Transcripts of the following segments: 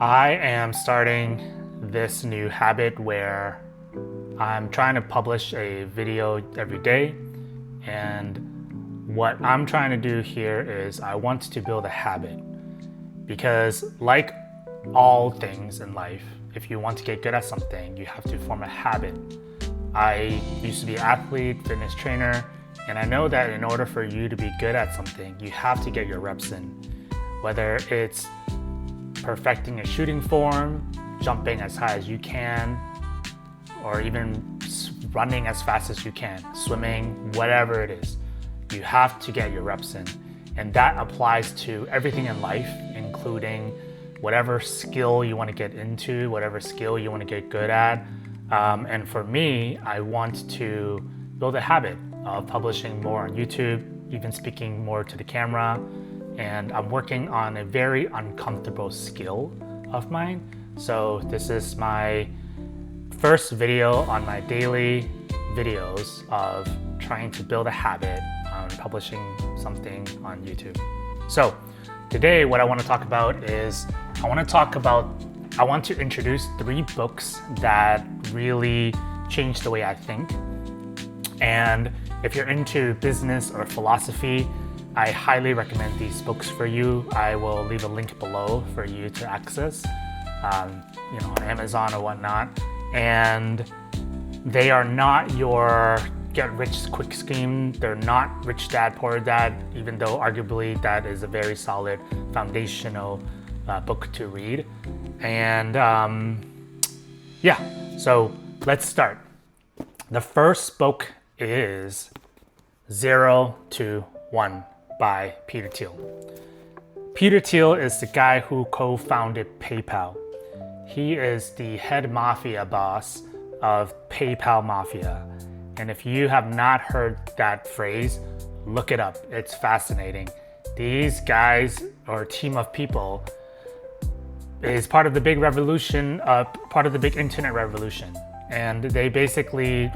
I am starting this new habit where I'm trying to publish a video every day. And what I'm trying to do here is I want to build a habit. Because like all things in life, if you want to get good at something, you have to form a habit. I used to be an athlete, fitness trainer, and I know that in order for you to be good at something, you have to get your reps in. Whether it's perfecting a shooting form, jumping as high as you can, or even running as fast as you can, swimming, whatever it is, you have to get your reps in. And that applies to everything in life, including whatever skill you want to get into, whatever skill you want to get good at. And for me, I want to build a habit of publishing more on YouTube, even speaking more to the camera. And I'm working on a very uncomfortable skill of mine. So this is my first video on my daily videos of trying to build a habit on publishing something on YouTube. So today what I want to talk about is I want to introduce 3 books that really changed the way I think. And if you're into business or philosophy, I highly recommend these books for you. I will leave a link below for you to access, on Amazon or whatnot. And they are not your get-rich-quick scheme. They're not Rich Dad, Poor Dad, even though arguably that is a very solid foundational book to read. And so let's start. The first book is 0 to 1 by Peter Thiel. Peter Thiel is the guy who co-founded PayPal. He is the head mafia boss of PayPal Mafia. And if you have not heard that phrase, look it up. It's fascinating. These guys, or team of people, is part of the big revolution, part of the big internet revolution. And they basically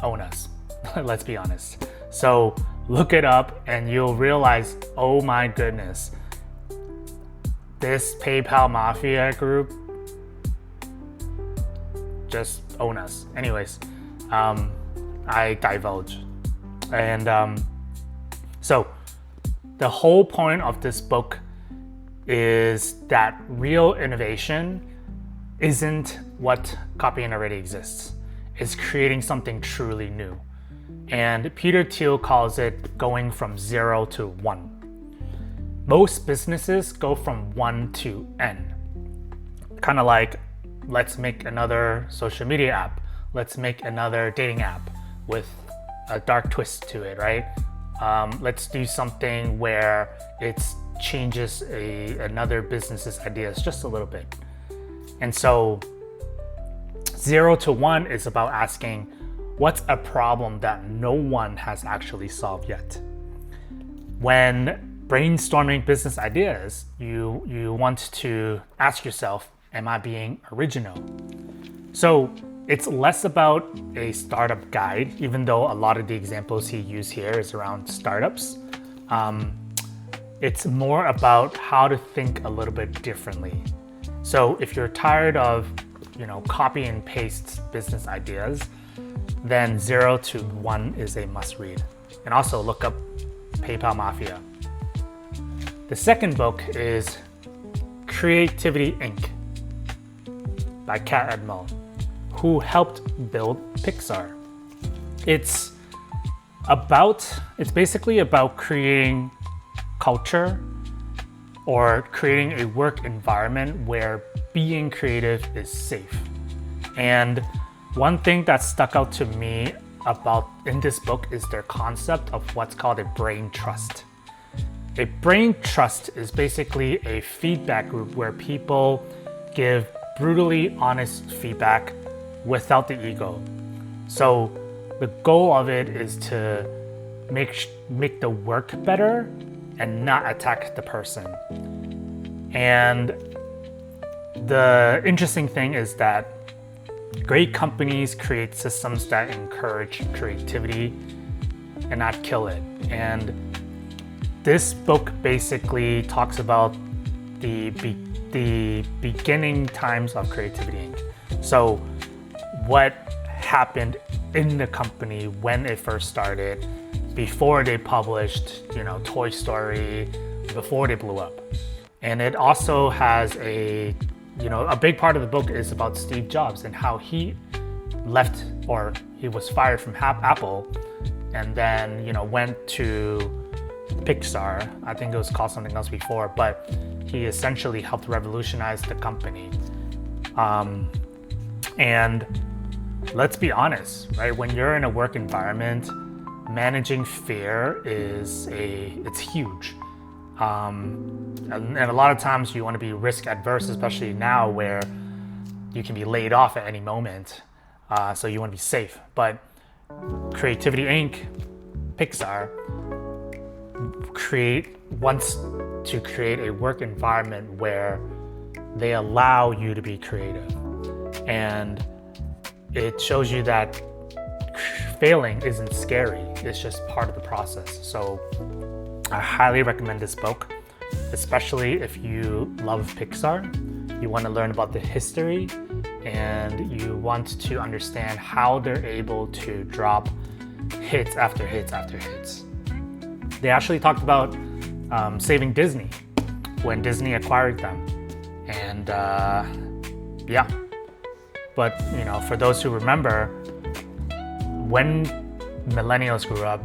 own us, let's be honest. So look it up and you'll realize, oh my goodness, this PayPal Mafia group just own us. Anyways, I divulge. And so the whole point of this book is that real innovation isn't what copy and already exists. It's creating something truly new. And Peter Thiel calls it going from 0 to 1. Most businesses go from 1 to N. Kind of like, let's make another social media app. Let's make another dating app with a dark twist to it, right? Let's do something where it changes another business's ideas just a little bit. And so 0 to 1 is about asking, what's a problem that no one has actually solved yet? When brainstorming business ideas, you want to ask yourself, am I being original? So it's less about a startup guide, even though a lot of the examples he used here is around startups. It's more about how to think a little bit differently. So if you're tired of copy and paste business ideas, then 0 to 1 is a must read. And also look up PayPal Mafia. The second book is Creativity Inc. by Kat Edmond, who helped build Pixar. It's basically about creating culture or creating a work environment where being creative is safe. And one thing that stuck out to me in this book is their concept of what's called a brain trust. A brain trust is basically a feedback group where people give brutally honest feedback without the ego. So the goal of it is to make the work better and not attack the person. And the interesting thing is that great companies create systems that encourage creativity and not kill it. And this book basically talks about the beginning times of Creativity Inc. So what happened in the company when it first started, before they published, Toy Story, before they blew up. And it also has a big part of the book is about Steve Jobs and how he left, or he was fired from Apple, and then went to Pixar. I think it was called something else before, but he essentially helped revolutionize the company. And let's be honest, right? When you're in a work environment, managing fear it's huge. And a lot of times you want to be risk adverse, especially now where you can be laid off at any moment. So you want to be safe. But Creativity Inc., Pixar, wants to create a work environment where they allow you to be creative. And it shows you that failing isn't scary. It's just part of the process. So I highly recommend this book, especially if you love Pixar, you want to learn about the history, and you want to understand how they're able to drop hits after hits after hits. They actually talked about saving Disney when Disney acquired them. And yeah. But for those who remember, when millennials grew up,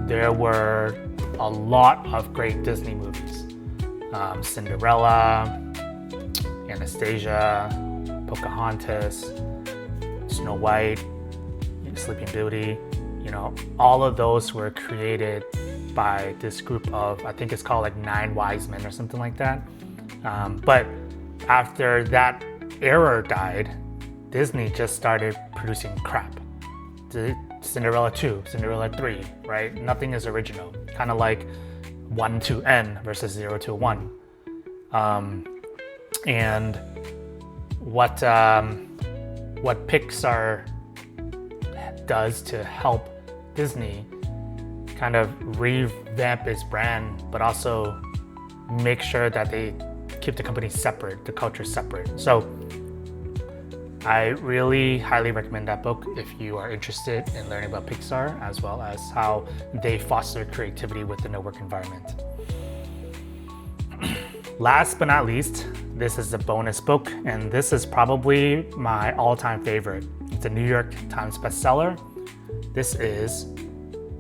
there were a lot of great Disney movies. Cinderella, Anastasia, Pocahontas, Snow White, Sleeping Beauty. All of those were created by this group of, I think it's called like 9 Wise Men or something like that. But after that era died, Disney just started producing crap. Cinderella 2, Cinderella 3, right? Nothing is original. Kind of like 1 to N versus 0 to 1. And what Pixar does to help Disney kind of revamp its brand, but also make sure that they keep the company separate, the culture separate. So I really highly recommend that book if you are interested in learning about Pixar, as well as how they foster creativity within a work environment. Last but not least, this is a bonus book, and this is probably my all-time favorite. It's a New York Times bestseller. This is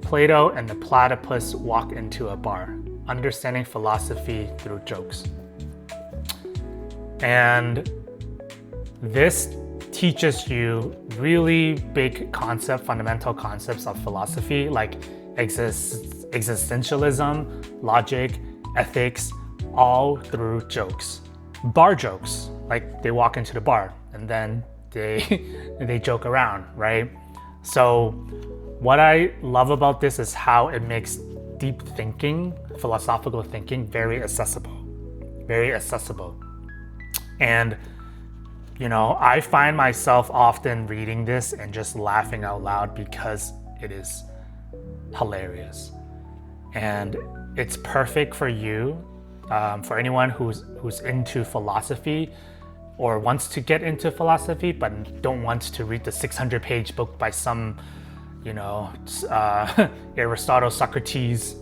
Plato and the Platypus Walk into a Bar, Understanding Philosophy Through Jokes. And this teaches you really big fundamental concepts of philosophy, like existentialism, logic, ethics, all through jokes. Bar jokes, like they walk into the bar and then they joke around, right? So what I love about this is how it makes deep thinking, philosophical thinking, very accessible. And I find myself often reading this and just laughing out loud because it is hilarious. And it's perfect for you, for anyone who's into philosophy or wants to get into philosophy but don't want to read the 600-page book by some, Aristotle, Socrates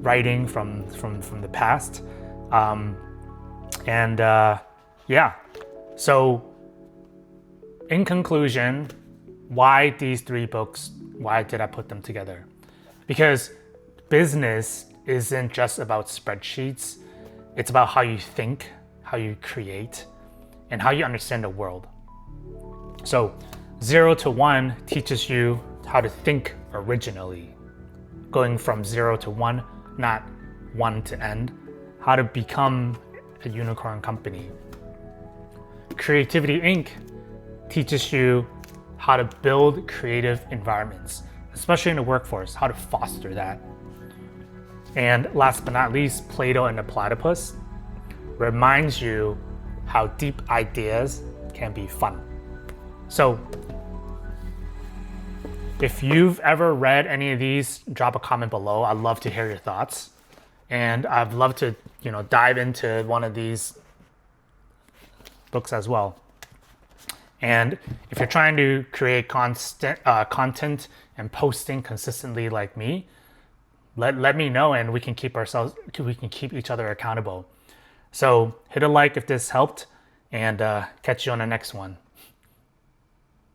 writing from the past. Yeah. So, in conclusion, why these 3 books? Why did I put them together? Because business isn't just about spreadsheets. It's about how you think, how you create, and how you understand the world. So, 0 to 1 teaches you how to think originally. Going from 0 to 1, not 1 to N. How to become a unicorn company. Creativity Inc. teaches you how to build creative environments, especially in the workforce, how to foster that. And last but not least, Plato and the Platypus reminds you how deep ideas can be fun. So if you've ever read any of these, drop a comment below. I'd love to hear your thoughts. and I'd love to, dive into one of these books as well. And if you're trying to create content and posting consistently like me, let me know, and we can keep each other accountable. So hit a like if this helped, and catch you on the next one.